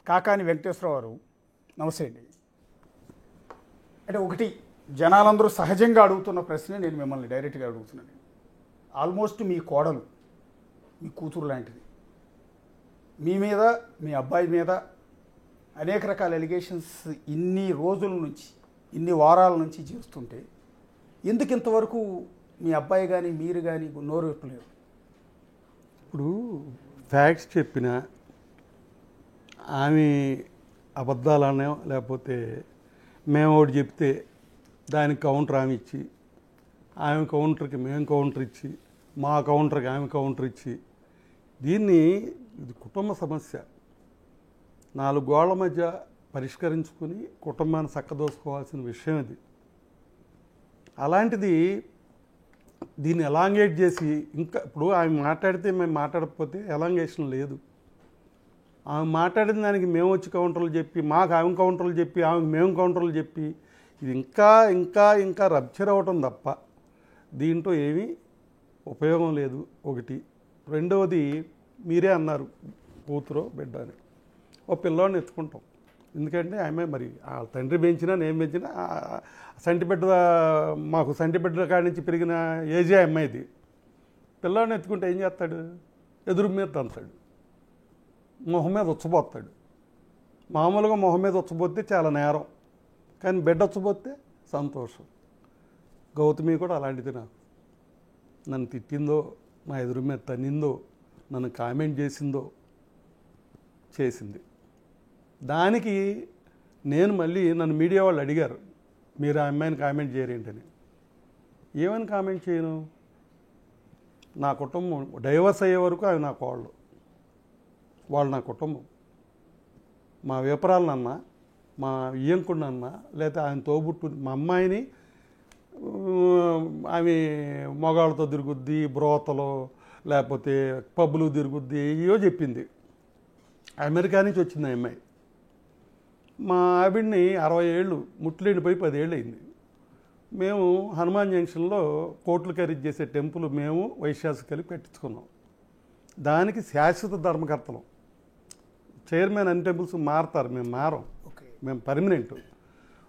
కాకాని వెంకటేశ్వరరావు నమస్తే అండి. అంటే ఒకటి జనాలందరూ సహజంగా అడుగుతున్న ప్రశ్నే నేను మిమ్మల్ని డైరెక్ట్గా అడుగుతున్నాను. ఆల్మోస్ట్ మీ కోడలు మీ కూతురు లాంటిది, మీ మీద మీ అబ్బాయి మీద అనేక రకాల ఎలిగేషన్స్ ఇన్ని రోజుల నుంచి ఇన్ని వారాల నుంచి చేస్తుంటే ఎందుకు ఇంతవరకు మీ అబ్బాయి కానీ మీరు కానీ నోరు విప్పలేరు? ఇప్పుడు ఫ్యాక్ట్స్ చెప్పిన ఆమె అబద్ధాలనే లేకపోతే మేము ఒకటి చెప్తే దానికి కౌంటర్ ఆమె ఇచ్చి, ఆమె కౌంటర్కి మేము కౌంటర్ ఇచ్చి, మా కౌంటర్కి ఆమె కౌంటర్ ఇచ్చి, దీన్ని ఇది కుటుంబ సమస్య. 4 గోళ్ల మధ్య పరిష్కరించుకుని కుటుంబాన్ని చక్కదోసుకోవాల్సిన విషయం ఇది. అలాంటిది దీన్ని ఎలాంగేట్ చేసి ఇంకా ఇప్పుడు ఆమె మాట్లాడితే మేము మాట్లాడకపోతే ఎలాంగేషన్ లేదు. ఆమె మాట్లాడిన దానికి మేము వచ్చి కౌంటర్లు చెప్పి, మాకు ఆమె కౌంటర్లు చెప్పి, ఆమెకు మేము కౌంటర్లు చెప్పి, ఇది ఇంకా ఇంకా ఇంకా రప్చర్ అవ్వటం తప్ప దీంట్లో ఏమీ ఉపయోగం లేదు. ఒకటి. రెండవది, మీరే అన్నారు కూతురు బిడ్డ అని, ఓ పిల్లోడిని ఎత్తుకుంటాం. ఎందుకంటే ఆమె మరి ఆ తండ్రి పెంచినా నేను పెంచినా సంటిబిడ్డ, మాకు సంటిబిడ్డ కాడి నుంచి పెరిగిన ఏజే అమ్మాయిది. పిల్లోడిని ఎత్తుకుంటే ఏం చేస్తాడు? ఎదురు మీద తంతాడు, మొహం మీద ఉచ్చబోస్తాడు. మామూలుగా మొహం మీద ఉచ్చబోతే చాలా నేరం, కానీ బిడ్డ ఉచ్చబోతే సంతోషం. గౌతమి కూడా అలాంటిది. నాకు నన్ను తిట్టిందో, నా ఎదురు మీద తన్నిందో, నన్ను కామెంట్ చేసిందో చేసింది. దానికి నేను మళ్ళీ నన్ను మీడియా వాళ్ళు అడిగారు, మీరు ఆ అమ్మాయిని కామెంట్ చేయరేంటని. ఏమని కామెంట్ చేయను? నా కుటుంబం డైవర్స్ అయ్యే వరకు అవి నా కోళ్ళు, వాళ్ళు నా కుటుంబం. మా విపరాలనన్నా, మా ఇయ్యంకుడినన్నా, లేకపోతే ఆయన తోబుట్టు మా అమ్మాయిని ఆమె మగాళ్ళతో తిరుగుద్ది, బ్రోతలో లేకపోతే పబ్బులు తిరుగుద్ది, ఏయో చెప్పింది. అమెరికా నుంచి వచ్చింది ఆ అమ్మాయి. మా ఆవిడ్ని 60 ఏళ్ళు ముట్లేండిపోయి 10 ఏళ్ళు అయింది. మేము హనుమాన్ జంక్షన్లో కోట్లు ఖరీదు చేసే టెంపుల్ మేము వైశ్యాసు కలిపి పెట్టించుకున్నాం. దానికి శాశ్వత ధర్మకర్తలం. చైర్మన్ అన్ని టెంపుల్స్ మారుతారు, మేము మారం. మేము పర్మనెంట్.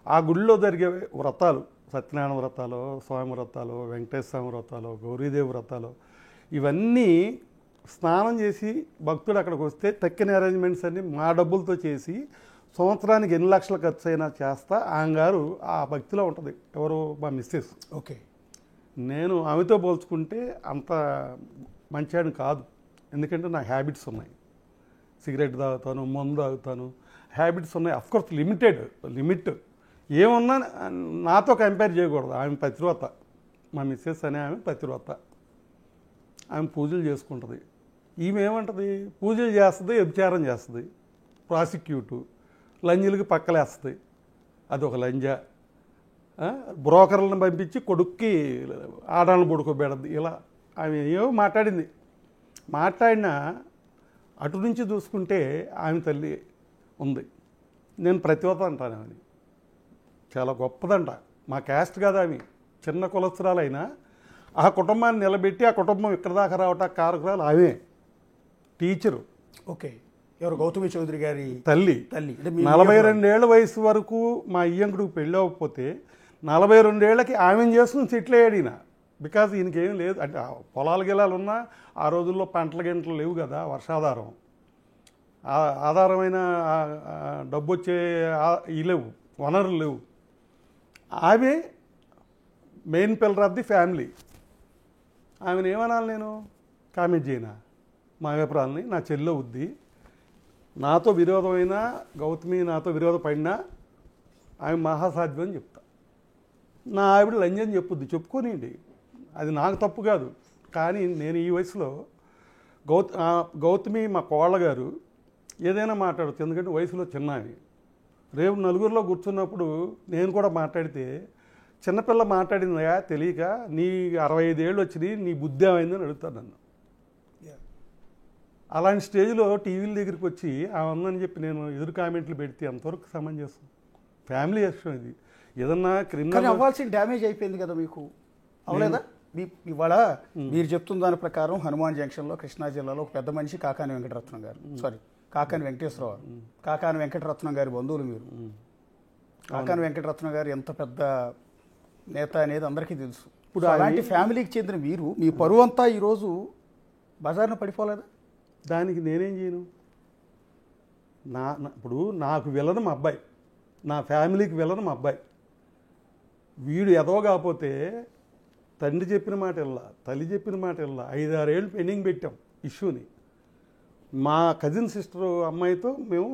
ఆ గుడిలో జరిగే వ్రతాలు, సత్యనారాయణ వ్రతాలు, స్వామి వ్రతాలు, వెంకటేశ్వర స్వామి వ్రతాలు, గౌరీదేవి వ్రతాలు, ఇవన్నీ స్నానం చేసి భక్తుడు అక్కడికి వస్తే తక్కిన అరేంజ్మెంట్స్ అన్నీ మా డబ్బులతో చేసి సంవత్సరానికి ఎన్ని లక్షలు ఖర్చు అయినా చేస్తా ఆమె గారు ఆ భక్తిలో ఉంటుంది. ఎవరు? మా మిస్సెస్. ఓకే. నేను ఆమెతో పోల్చుకుంటే అంత మంచివాడిని కాదు. ఎందుకంటే నాకు హ్యాబిట్స్ ఉన్నాయి. సిగరెట్ తాగుతాను, మందు తాగుతాను, హ్యాబిట్స్ ఉన్నాయి. అఫ్కోర్స్ లిమిట్ ఏమున్నా నాతో కంపేర్ చేయకూడదు. ఆమె పతివ్రత, మా మిస్సెస్ అనే ఆమె పతివ్రత. ఆమె పూజలు చేసుకుంటుంది. ఈమె ఏమంటుంది? పూజలు చేస్తుంది, వ్యభిచారం చేస్తుంది, ప్రాసిక్యూటు, లంజులకి పక్కలేస్తుంది. అదొక లంజా. బ్రోకర్లను పంపించి కొడుక్కి ఆడాలను పడుకోబెడద్ది. ఇలా ఆమె ఏమో మాట్లాడింది. మాట్లాడినా అటు నుంచి చూసుకుంటే ఆమె తల్లి ఉంది. నేను ప్రతివత అంటాను ఆమెని. చాలా గొప్పదంట. మా క్యాస్ట్ కాదు ఆమె, చిన్న కులస్తురాలైనా ఆ కుటుంబాన్ని నిలబెట్టి ఆ కుటుంబం ఇక్కడ దాకా రావటానికి కారకురాలు ఆమె. టీచరు. ఓకే. ఎవరు? గౌతమి చౌదరి గారి తల్లి. 42 ఏళ్ల వయసు వరకు మా ఇయ్యంకుడికి పెళ్ళి అవ్వకపోతే 42 ఏళ్ళకి ఆమెను చేసుకుని సెటిల్ అయ్యాడు ఈయన. బికాజ్ ఈయనకేం లేదు. అంటే పొలాల గిలాలు ఉన్నా ఆ రోజుల్లో పంటల గింటలు లేవు కదా, వర్షాధారం ఆధారమైన డబ్బు వచ్చే లేవు, వనరులు లేవు. ఆమె main pillar of the family. ఆమెను ఏమనాలి? నేను కామెంట్ చేయనా? మా అభిప్రాయాలని నా చెల్లె ఉద్ది. నాతో విరోధమైనా, గౌతమి నాతో విరోధపడినా ఆమె మహాసాధ్యం అని చెప్తా. నా ఆవిడ లంజని చెప్పుద్ది, చెప్పుకోనిండి, అది నాకు తప్పు కాదు. కానీ నేను ఈ వయసులో గౌతమి మా కోళ్ళగారు ఏదైనా మాట్లాడచ్చు, ఎందుకంటే వయసులో చిన్నవి. రేపు నలుగురిలో కూర్చున్నప్పుడు నేను కూడా మాట్లాడితే, చిన్నపిల్ల మాట్లాడిందా తెలియక నీ 65 ఏళ్ళు వచ్చినాయి, నీ బుద్ధి ఏమైందని అడుగుతాను నన్ను. అలాంటి స్టేజ్లో టీవీల దగ్గరికి వచ్చి ఉందని చెప్పి నేను ఎదురు కామెంట్లు పెడితే ఎంతవరకు సమంజసం? ఫ్యామిలీ విషయం ఇది. ఏదన్నా క్రిమినల్ అవ్వాల్సిన డ్యామేజ్ అయిపోయింది కదా మీకు, అవలేదా? ఇవాళ మీరు చెప్తున్న దాని ప్రకారం హనుమాన్ జంక్షన్లో కృష్ణా జిల్లాలో ఒక పెద్ద మనిషి కాకాని వెంకటరత్నం గారు, సారీ కాకాని వెంకటేశ్వరరావు, కాకాని వెంకటరత్నం గారి బంధువులు మీరు. కాకాని వెంకటరత్నం గారు ఎంత పెద్ద నేత అనేది అందరికీ తెలుసు. ఇప్పుడు అలాంటి ఫ్యామిలీకి చెందిన మీరు, మీ పరువు అంతా ఈరోజు బజార్న పడిపోలేదా? దానికి నేనేం చేయను? ఇప్పుడు నాకు వెళ్ళను మా అబ్బాయి, నా ఫ్యామిలీకి వెళ్ళను మా అబ్బాయి. వీడు ఎదవ కాకపోతే తండ్రి చెప్పిన మాట వెళ్ళా, తల్లి చెప్పిన మాట వెళ్ళా, 5-6 ఏళ్ళు పెండింగ్ పెట్టాం ఇష్యూని. మా కజిన్ సిస్టర్ అమ్మాయితో మేము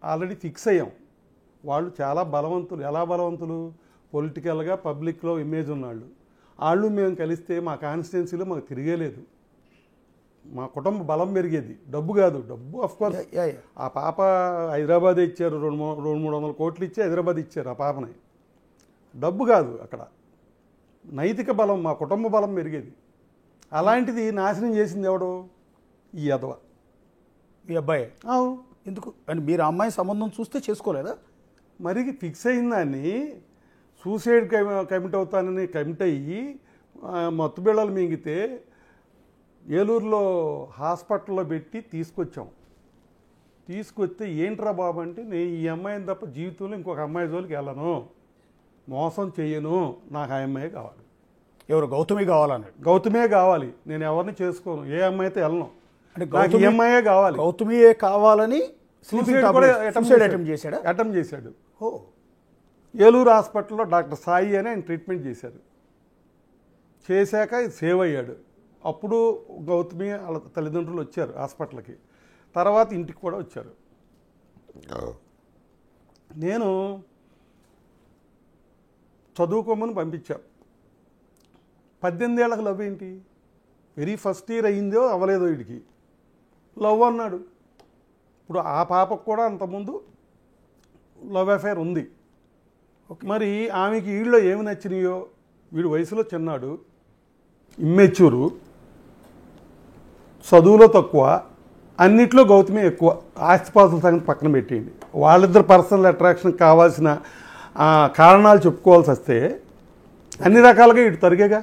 ఆల్రెడీ ఫిక్స్ అయ్యాం. వాళ్ళు చాలా బలవంతులు. ఎలా బలవంతులు? పొలిటికల్గా పబ్లిక్లో ఇమేజ్ ఉన్నాళ్ళు. వాళ్ళు మేము కలిస్తే మా కాన్స్టిట్యున్సీలో మాకు తిరిగేలేదు. మా కుటుంబ బలం పెరిగేది. డబ్బు కాదు, డబ్బు అఫ్కోర్స్ ఆ పాప హైదరాబాదే ఇచ్చారు, 200-300 కోట్లు ఇచ్చి హైదరాబాద్ ఇచ్చారు ఆ పాపని. డబ్బు కాదు అక్కడ, నైతిక బలం, మా కుటుంబ బలం పెరిగేది. అలాంటిది నాశనం చేసింది ఎవడో? ఈ అదవ మీ అబ్బాయి. ఎందుకు అని మీరు ఆ అమ్మాయి సంబంధం చూస్తే చేసుకోలేదా? మరి ఫిక్స్ అయిందాన్ని సూసైడ్ కమిట్ అవుతానని కమిట్ అయ్యి మత్తు బిళ్ళలు మింగితే ఏలూరులో హాస్పిటల్లో పెట్టి తీసుకొచ్చాం. తీసుకొస్తే ఏంట్రా బాబు అంటే, నేను ఈ అమ్మాయిని తప్ప జీవితంలో ఇంకొక అమ్మాయి జోలికి వెళ్ళను, మోసం చెయ్యను, నాకు ఆ అమ్మాయి కావాలి. ఎవరు? గౌతమి కావాలన్నాడు. గౌతమే కావాలి, నేను ఎవరిని చేసుకోను, ఏ అమ్మాయితో వెళ్ళను, అంటే ఈ అమ్మాయే కావాలి. గౌతమియే కావాలని అటెంప్ట్ చేశాడు. ఏలూరు హాస్పిటల్లో డాక్టర్ సాయి అని ఆయన ట్రీట్మెంట్ చేశారు. చేశాక సేవ్ అయ్యాడు. అప్పుడు గౌతమి వాళ్ళ తల్లిదండ్రులు వచ్చారు హాస్పిటల్కి. తర్వాత ఇంటికి కూడా వచ్చారు. నేను చదువుకోమని పంపించాను. 18 ఏళ్ళకి లవ్ ఏంటి? వెరీ ఫస్ట్ ఇయర్ అయ్యిందో అవ్వలేదో వీడికి లవ్ అన్నాడు. ఇప్పుడు ఆ పాపకు కూడా అంతకుముందు లవ్ అఫైర్ ఉంది. మరి ఆమెకి వీళ్ళలో ఏమి నచ్చినాయో, వీడు వయసులో చిన్నాడు, ఇమ్మెచ్యూరు, చదువులో తక్కువ, అన్నిట్లో గౌతమి ఎక్కువ. ఆస్తిపాస్తుల సంగతి పక్కన పెట్టేయండి. వాళ్ళిద్దరు పర్సనల్ అట్రాక్షన్ కావాల్సిన కారణాలు చెప్పుకోవాల్సి వస్తే అన్ని రకాలుగా వీడు తరిగేగా.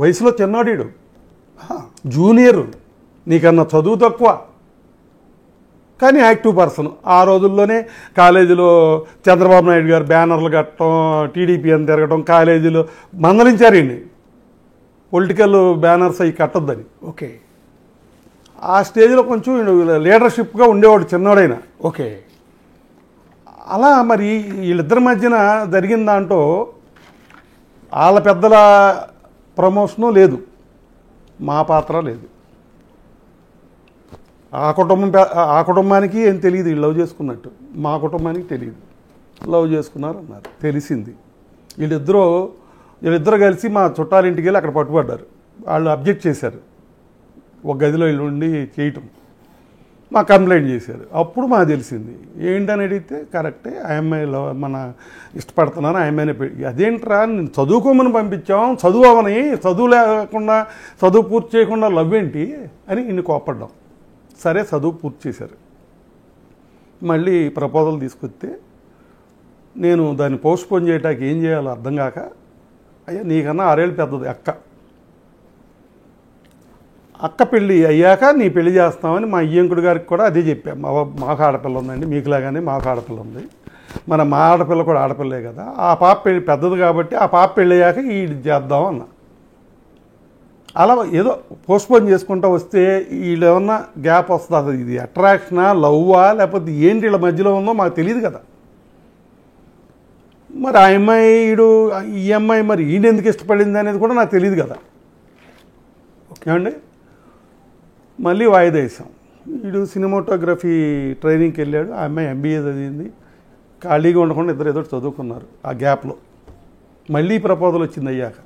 వయసులో చిన్నాడు వీడు, జూనియరు, నీకన్నా చదువు తక్కువ, కానీ యాక్టివ్ పర్సన్. ఆ రోజుల్లోనే కాలేజీలో చంద్రబాబు నాయుడు గారు బ్యానర్లు కట్టడం, టీడీపీ అని తిరగడం, కాలేజీలో మందలించారు ఈయన్ని పొలిటికల్ బ్యానర్స్ అవి కట్టొద్దని. ఓకే. ఆ స్టేజ్లో కొంచెం లీడర్షిప్గా ఉండేవాడు చిన్నవాడైనా. ఓకే. అలా మరి వీళ్ళిద్దరి మధ్యన జరిగిన దాంట్లో వాళ్ళ పెద్దల ప్రమోషను లేదు, మా పాత్ర లేదు. ఆ కుటుంబానికి ఏం తెలియదు వీళ్ళు లవ్ చేసుకున్నట్టు, మా కుటుంబానికి తెలియదు. లవ్ చేసుకున్నారు అన్నారు, తెలిసింది. వీళ్ళిద్దరూ కలిసి మా చుట్టాలింటికి వెళ్ళి అక్కడ పట్టుబడ్డారు. వాళ్ళు అబ్జెక్ట్ చేశారు, ఒక గదిలో వీళ్ళు ఉండి చేయటం. మా కంప్లైంట్ చేశారు. అప్పుడు మాకు తెలిసింది. ఏంటని అడిగితే కరెక్టే, ఆ అమ్మాయిలో మన ఇష్టపడుతున్నాను, ఆ అమ్మాయిని అదేంట్రా నేను చదువుకోమని పంపించాం, చదువు అవని, చదువు లేకుండా చదువు పూర్తి చేయకుండా లవ్ ఏంటి అని ఇన్ని కోప్పడ్డాం. సరే చదువు పూర్తి చేశారు. మళ్ళీ ప్రపోజల్ తీసుకొస్తే నేను దాన్ని పోస్ట్పోన్ చేయడానికి ఏం చేయాలో అర్థం కాక, అయ్యా నీకన్నా 6 ఏళ్ళు పెద్దది అక్క పెళ్ళి అయ్యాక నీ పెళ్లి చేస్తామని మా అయ్యంకుడు గారికి కూడా అదే చెప్పాం. మాకు ఆడపిల్ల ఉందండి, మీకులాగానే మాకు ఆడపిల్ల ఉంది, మా ఆడపిల్ల కూడా ఆడపిల్లే కదా, ఆ పాప పెళ్ళి పెద్దది కాబట్టి ఆ పాప పెళ్ళి అయ్యాక ఇది చేద్దాం అన్న. అలా ఏదో పోస్ట్పోన్ చేసుకుంటూ వస్తే వీళ్ళు ఏమన్నా గ్యాప్ వస్తుంది. అసలు ఇది అట్రాక్షనా, లవ్వా, లేకపోతే ఏంటి వీళ్ళ మధ్యలో ఉందో మాకు తెలియదు కదా. మరి ఆ అమ్మాయి ఈ అమ్మాయి మరి ఈయన ఎందుకు ఇష్టపడింది అనేది కూడా నాకు తెలియదు కదా. ఏమండి, మళ్ళీ వాయిదా వేసాం. వీడు సినిమాటోగ్రఫీ ట్రైనింగ్కి వెళ్ళాడు, ఆ అమ్మాయి MBA చదివింది. ఖాళీగా ఉండకుండా ఇద్దరు ఏదో చదువుకున్నారు. ఆ గ్యాప్లో మళ్ళీ ప్రపోజల్ వచ్చింది అయ్యాక.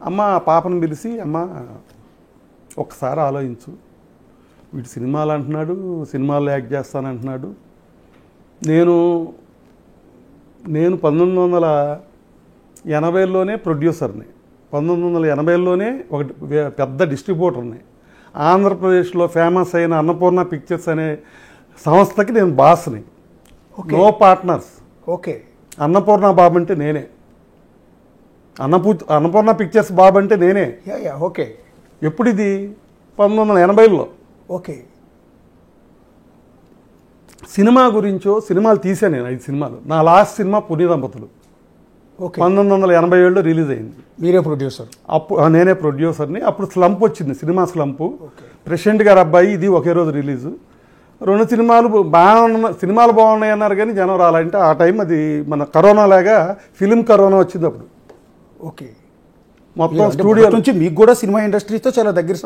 అమ్మ ఆ పాపను పిలిచి, అమ్మ ఒకసారి ఆలోచించు, వీడు సినిమాలు అంటున్నాడు, సినిమాల్లో యాక్ట్ చేస్తానంటున్నాడు. నేను 1980లోనే ప్రొడ్యూసర్ని, 1980లోనే ఒక పెద్ద డిస్ట్రిబ్యూటర్ని. ఆంధ్రప్రదేశ్లో ఫేమస్ అయిన అన్నపూర్ణ పిక్చర్స్ అనే సంస్థకి నేను బాస్ని. No partners. Okay. Annapurna Babu అంటే నేనే, అన్నపూర్ణ పిక్చర్స్ బాబు అంటే నేనే. ఓకే. ఎప్పుడు ఇది? 1980లో. ఓకే. సినిమా గురించో సినిమాలు తీసాను నేను 5 సినిమాలు. నా లాస్ట్ సినిమా పుణ్య దంపతులు ఓకే 1987లో రిలీజ్ అయింది. మీరే ప్రొడ్యూసర్? అప్పుడు నేనే ప్రొడ్యూసర్ని. అప్పుడు స్లంప్ వచ్చింది, సినిమా స్లంపు. ఓకే. ప్రెసిడెంట్ గారు అబ్బాయి, ఇది ఒకే రోజు రిలీజు. 2 సినిమాలు సినిమాలు బాగున్నాయి అన్నారు కానీ జనం రాలంటే ఆ టైం అది మన కరోనా లాగా ఫిలిం కరోనా వచ్చింది అప్పుడు. ఓకే. మొత్తం అంటే స్టూడియో నుంచి మీకు కూడా సినిమా ఇండస్ట్రీతో చాలా దగ్గర